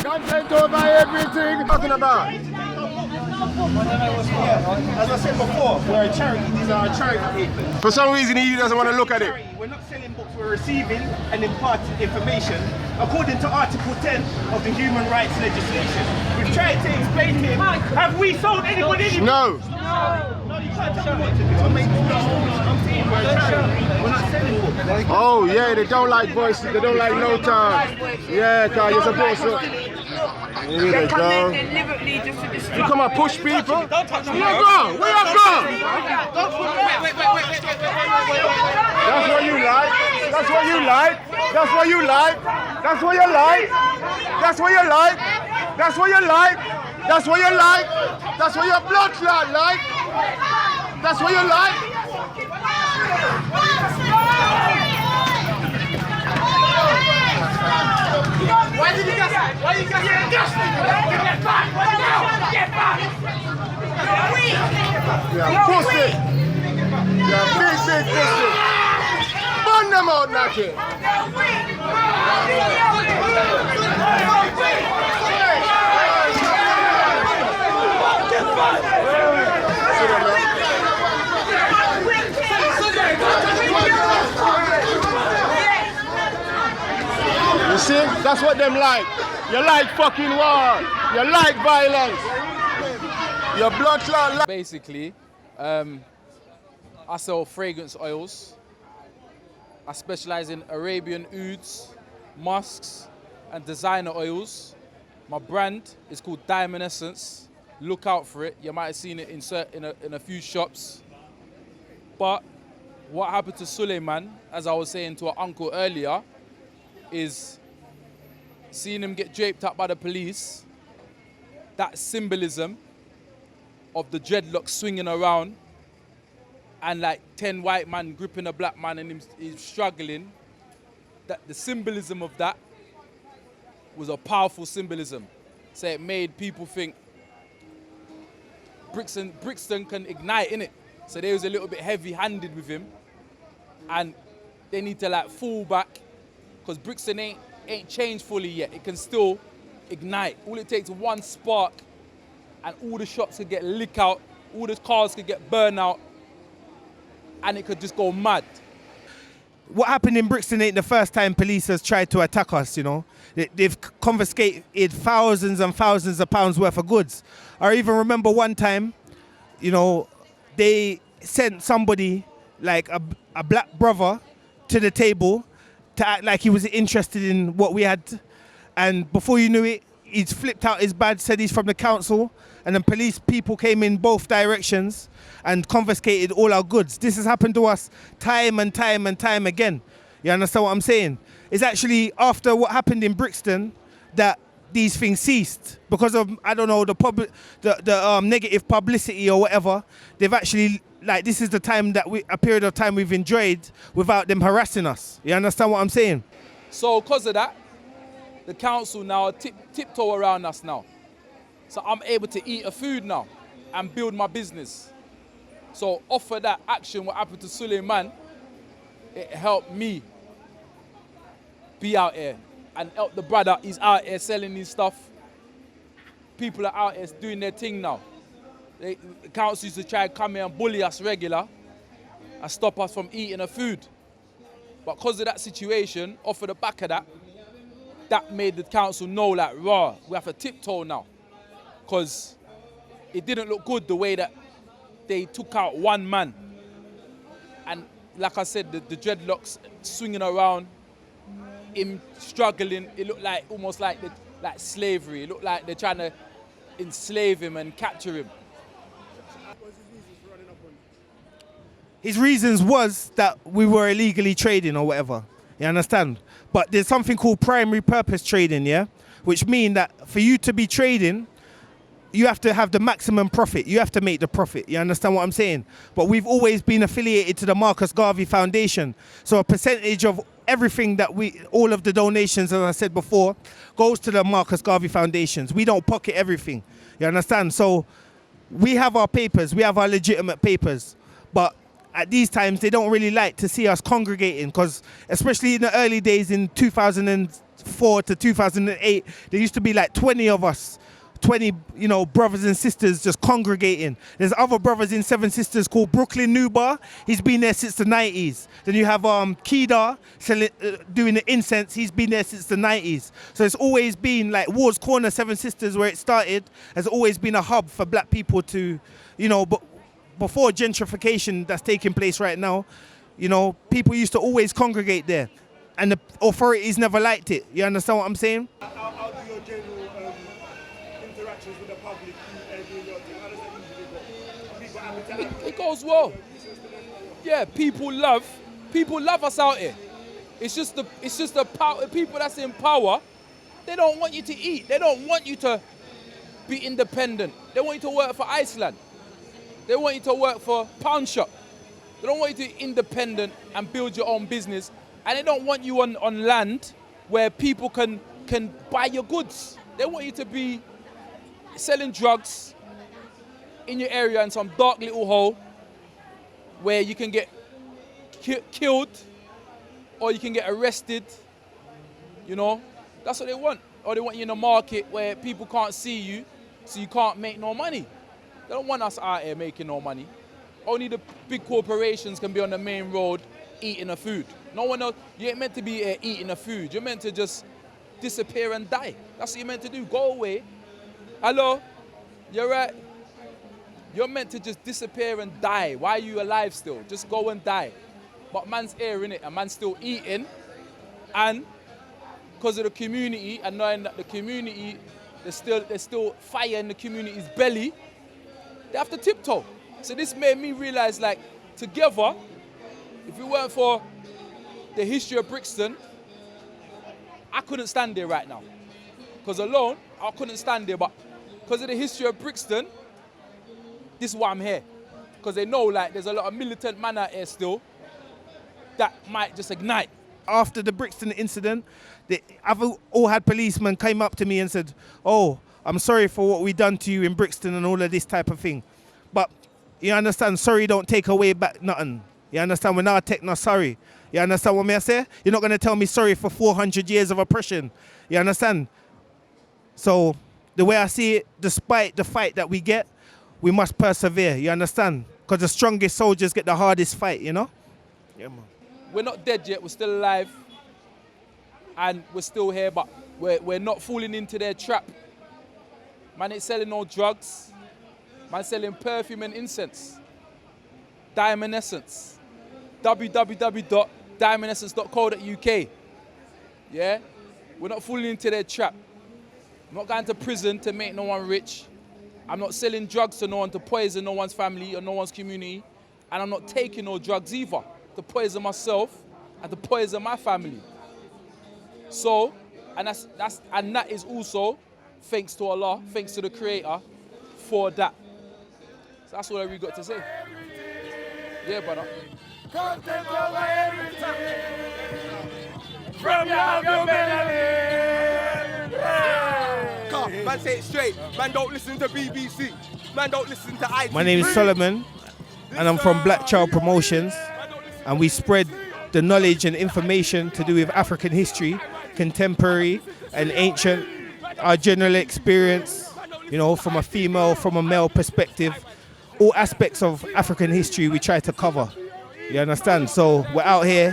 Content over everything. Talking about. As I said before, we're a charity. These are our charity papers. For some reason, he doesn't want to look at it. We're not selling books, we're receiving and imparting information according to Article 10 of the Human Rights Legislation. We've tried to explain to him, have we sold anybody anything? No. No, you can't tell me what to do. I'm saying we're a charity. We're not selling books. Oh, yeah, they don't like voices, they don't like no time. Yeah, because you're supposed to. Here they go. You come and push people? Where you go? Where you go? That's what you like. That's what you like. That's what you like. That's what you like. That's what you like. That's what you like. That's what you like. That's what your blood clot like. That's what you like. Why did you guys? Why you guys? Get back! Get back! Yeah, pussy. Yeah, big pussy. Burn them out, Naki. You see, that's what them like. You like fucking war. You like violence. Your blood clot. Basically, I sell fragrance oils. I specialize in Arabian ouds, musks, and designer oils. My brand is called Diamond Essence. Look out for it. You might have seen it in a few shops. But what happened to Sulaiman, as I was saying to our uncle earlier, is seeing him get draped up by the police, that symbolism of the dreadlocks swinging around and like 10 white men gripping a black man and he's struggling, that the symbolism of that was a powerful symbolism. So it made people think Brixton can ignite, innit? So they was a little bit heavy-handed with him and they need to like fall back because Brixton ain't changed fully yet. It can still ignite. All it takes is one spark and all the shops could get licked out, all the cars could get burned out, and it could just go mad. What happened in Brixton ain't the first time police has tried to attack us, you know. They've confiscated thousands and thousands of pounds worth of goods. I even remember one time, you know, they sent somebody, like a black brother, to the table to act like he was interested in what we had. And before you knew it, he's flipped out his badge, said he's from the council, and then police people came in both directions and confiscated all our goods. This has happened to us time and time and time again. You understand what I'm saying? It's actually after what happened in Brixton that these things ceased because of, I don't know, the negative publicity or whatever. They've actually, like, this is the time that a period of time we've enjoyed without them harassing us. You understand what I'm saying? So because of that, the council now tiptoe around us now. So I'm able to eat a food now and build my business. So off of that action, what happened to Sulaiman, it helped me be out here and help the brother. He's out here selling his stuff. People are out here doing their thing now. The council used to try and come here and bully us regular and stop us from eating the food. But because of that situation, off of the back of that, that made the council know, like, raw, we have to tiptoe now. Because it didn't look good the way that they took out one man. And like I said, the dreadlocks swinging around, him struggling, it looked like almost like slavery. It looked like they're trying to enslave him and capture him. His reasons was that we were illegally trading or whatever. You understand? But there's something called primary purpose trading, yeah? Which mean that for you to be trading, you have to have the maximum profit. You have to make the profit. You understand what I'm saying? But we've always been affiliated to the Marcus Garvey Foundation. So a percentage of everything that all of the donations, as I said before, goes to the Marcus Garvey Foundations. We don't pocket everything. You understand? So we have our papers. We have our legitimate papers. But at these times, they don't really like to see us congregating because especially in the early days in 2005, 2004 to 2008, there used to be like 20 of us. 20, brothers and sisters just congregating. There's other brothers in Seven Sisters called Brooklyn Nubar. He's been there since the 90s. Then you have Kedar doing the incense. He's been there since the 90s. So it's always been like Ward's Corner, Seven Sisters, where it started, has always been a hub for black people to, but before gentrification that's taking place right now, people used to always congregate there. And the authorities never liked it. You understand what I'm saying? How do your general interactions with the public doing your thing? How does that usually go? Are people happy to It goes well. Yeah, people love us out here. It's just the power, people that's in power. They don't want you to eat. They don't want you to be independent. They want you to work for Iceland. They want you to work for Pound Shop. They don't want you to be independent and build your own business. And they don't want you on land where people can buy your goods. They want you to be selling drugs in your area in some dark little hole where you can get killed or you can get arrested. That's what they want. Or they want you in a market where people can't see you, so you can't make no money. They don't want us out here making no money. Only the big corporations can be on the main road eating the food. No one else. You ain't meant to be eating the food. You're meant to just disappear and die. That's what you're meant to do. Go away. Hello? You're right. You're meant to just disappear and die. Why are you alive still? Just go and die. But man's here, innit? And man's still eating. And because of the community and knowing that the community, there's still fire in the community's belly, they have to tiptoe. So this made me realize, like, together, if it weren't for the history of Brixton, I couldn't stand there right now. Because alone, I couldn't stand there. But because of the history of Brixton, this is why I'm here. Because they know, like, there's a lot of militant man out here still that might just ignite. After the Brixton incident, I've all had policemen came up to me and said, "Oh, I'm sorry for what we done to you in Brixton and all of this type of thing." But you understand, sorry don't take away back nothing. You understand, we're not taking no sorry. You understand what I say? You're not going to tell me sorry for 400 years of oppression. You understand? So the way I see it, despite the fight that we get, we must persevere. You understand? Because the strongest soldiers get the hardest fight, Yeah, man. We're not dead yet, we're still alive. And we're still here, but we're not falling into their trap. Man ain't selling no drugs. Man selling perfume and incense. Diamond Essence. www.diamondessence.co.uk. Yeah? We're not falling into their trap. I'm not going to prison to make no one rich. I'm not selling drugs to no one to poison no one's family or no one's community. And I'm not taking no drugs either to poison myself and to poison my family. So, and that is also thanks to Allah, thanks to the Creator for that. So that's what we got to say. Yeah, brother. Content over everything. From your melody. Man, say it straight. Man, don't listen to BBC. Man, don't listen to ITV. My name is Solomon, and I'm from Black Child Promotions, and we spread the knowledge and information to do with African history, contemporary and ancient, our general experience, from a female, from a male perspective. All aspects of African history we try to cover. You understand? So we're out here